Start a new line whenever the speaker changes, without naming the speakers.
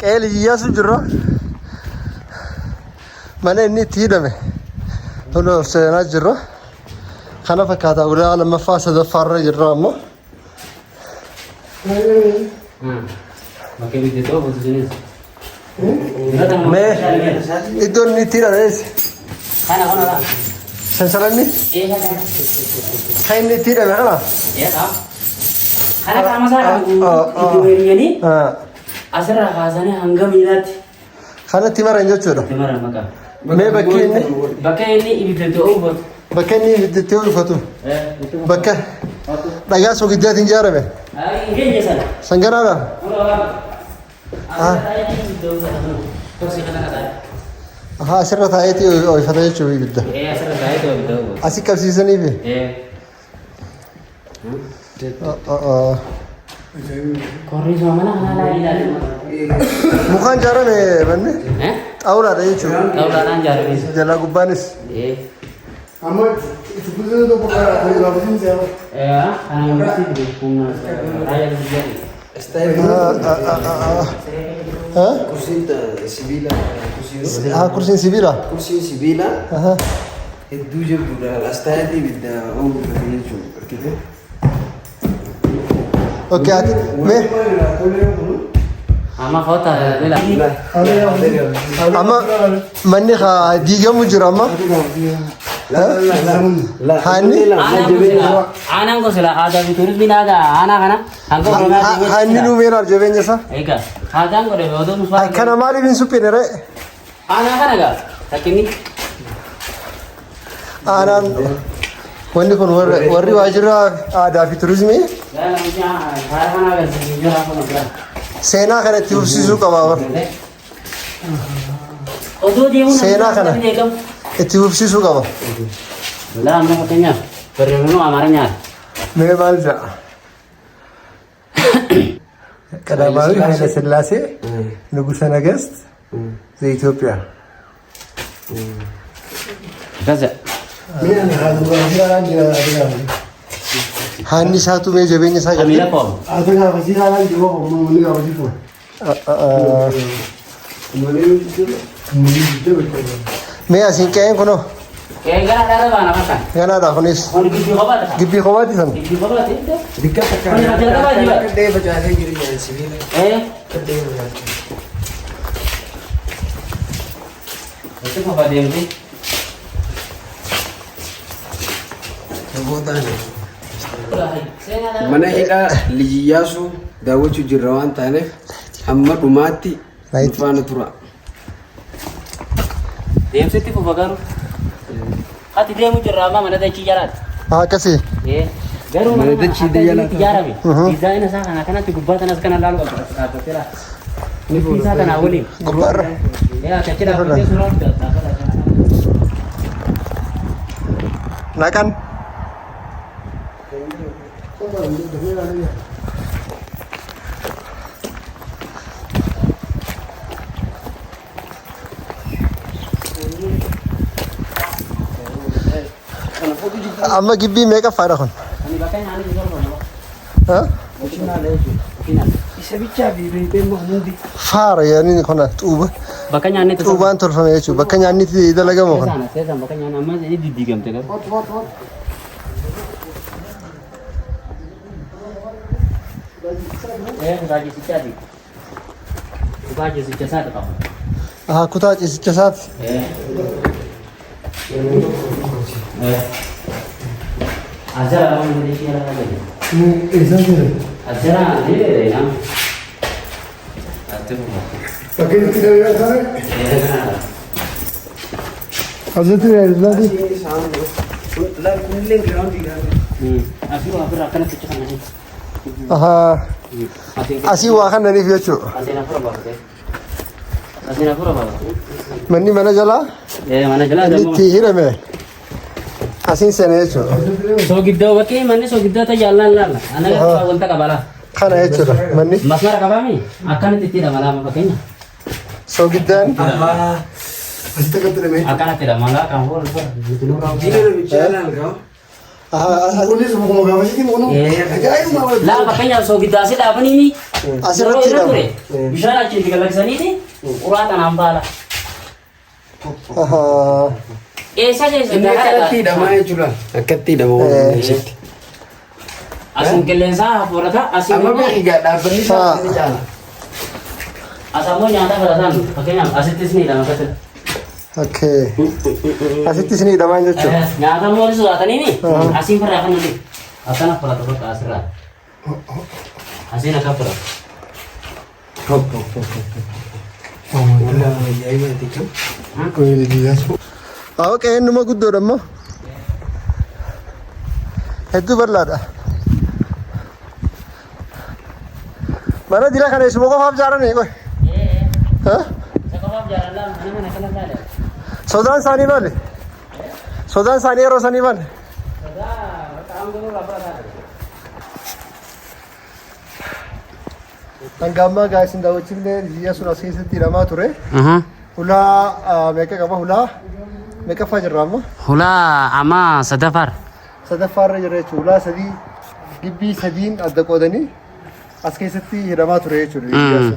قال ياس جرا من إني تيرمه هو سنة جرا خنا فكاتا ولا لما فاسد فار جرا مو
ما كان يدي تو بس جنس
ما إدون نتيرا رئيس
أنا
سنسلني
إيه
خاين نتيرا معنا
إيه أنا كم سنة إدويريني أسرع خازنة هنگام يلات
خنا تيمار إنجا تشورا
تمرة مكان
ما بكيني
بكيني يبدأ تو
بكني بدتيو الفتو بكا دغا سو غدات انجاربه
اي جي سنه
سنگرانا ها سرت ايتي او فتاي چوي بدا
ايه سر دايت بدا
اسي كب سيزني بي
ايه كوري زمانه انا لا
مخان جاربه بني اورا دايچو
اورا نان جاربه
جلا غبانس
ايه
اما تبوزو دو بقى لابدين زي
انا مسي بكون رايا بيجي
ها
كرسي سيبيلا كرسي
ها كرسي سيبيلا
كرسي سيبيلا
اها
الدوجة بودا الاستاذي بدا او بيجو كده
اوكي مي
اما خاطر لا
اما مني خا ديغا مجرما
لا لا لا لا
هاني
انا انكو سلا هذا بتورس بيناغا انا كنا انكو
هاني نو ميرار جوبينجا سا
ايكا هذا انكو ده ودو مسوا
كان مالي بين سوبينره
انا كنا لكني
انا وندي كون وري واجرا ادا في توريزمي
لا مش هذا انا بس جرا كنا
سينا كان تيوسيسو كبابا
ودو دي
سينا كان تيوسيسو كبابا
لا انا فتنيا برنو امارنيا
مي مالجا ቀዳማዊ ኃይለ ሥላሴ ንጉሠ ነገሥት ዘኢትዮጵያ
ከዛ
ሃኒሳቱ ሜጀበኝ ሳገ
አሚላ ቆም
አተና በዚራ ላይ ደግሞ ምን ያው ዲፎ ሜ አሲንቀን ኮኖ
ገና ዳረባና ማታ
ገና ዳኹንስ ግቢ ኸባት ይሰም
ግቢ ኸባት
دكتك كده بجاه يجري يعني سيبيلا كده
itu apa dia ini
mana hidha liyyaasu daawwachuu jirra waan taaneef amma dhumaatti faana tura.
deemsitti fufagaru ati deemu jirra amma mana dachi jalaati
akkasi
garuu
Mana dachii jalaati
ijaarame diizaayina isaa kana kanatti gubbaa kanas kana laalu dhaabbateera nuti isaa kana waliin
gubbaarra
achi dhaabbatee suuraa fudhata
naqan amma gibbii meeqa faadha kun
ani bakka nyaanni jiru
ha
Isa bichaa fi beekama hundi.
faara yaani kun xuuba
bakka nyaanni tu
xuubaan tolfame jechuudha bakka nyaanni itti dalagamu kun
sana seesan bakka nyaanni amma ini diddiigamte garu kutaa ciisicha isaati qaba
kutaa ciisicha isaati
ajara waan inni ishee lafa gadi
eessa jira
ajara ni nam atti fufa
bakka itti dalagamu sana asirratti yaadulaati
Kunillee giraawundi
asiruu afirra akkana ficha kana hin
asii waa kananiif jechuudha
asiin afura baafate asiin afura baafate
manni mana jalaa
mana jalaa
inni itti hidhame asiin seenee jechuudha
soo giddoo bakkee manni soo giddoo tajaajilan laalla ana wanta qabala
kana jechuudha manni
masmara qabaami akkanatti itti hidhama laama fakkeenya
soogiddaan
akkanatti hidhama laa kan hool
diinara bichaa ilaalgaa
Kunis buku gamasitti munu.
Laa fakkeenyaaf soogiddaasii dhaabanii
Asirratti hidhama.
bishaan achiin itti galaksaniiti uraa kanaan baala. Eessa keessa
Akkatti hidhamaa jechuudha. Akkatti hidhamaa keessatti.
Asiin qilleensaa hafuurata asiin
Amma beekigaa dhaabbanni isaa ni caala.
asammoo nyaata fudhatan fakkeenyaaf asittis ni hidhama akkasii.
Okay. Asittis ni hidhamaa jechuudha.
Nyaata mootis fudhatanii asiin firraa kan nuti akkana fudhatu bakka asirraa. Asiin akka fudhatu.
Oke, numa guddoodha immoo. Hedduu bal'aadha. Mana jira kana isuma qofaaf ijaaranii qoy. Sodaan isaanii maali? Sodaan isaanii yeroo sanii maali? Hangama guys hin daawwachiifne biyya sun as keessatti hidhamaa ture. Hulaa meeqa qaba hulaa? Meeqaffaa jirra amma?
Hulaa amma sadaffar.
Sadaffaarra jira jechuudha. Hulaa sadii gibbii sadiin adda qoodanii as keessatti hidhamaa ture jechuudha.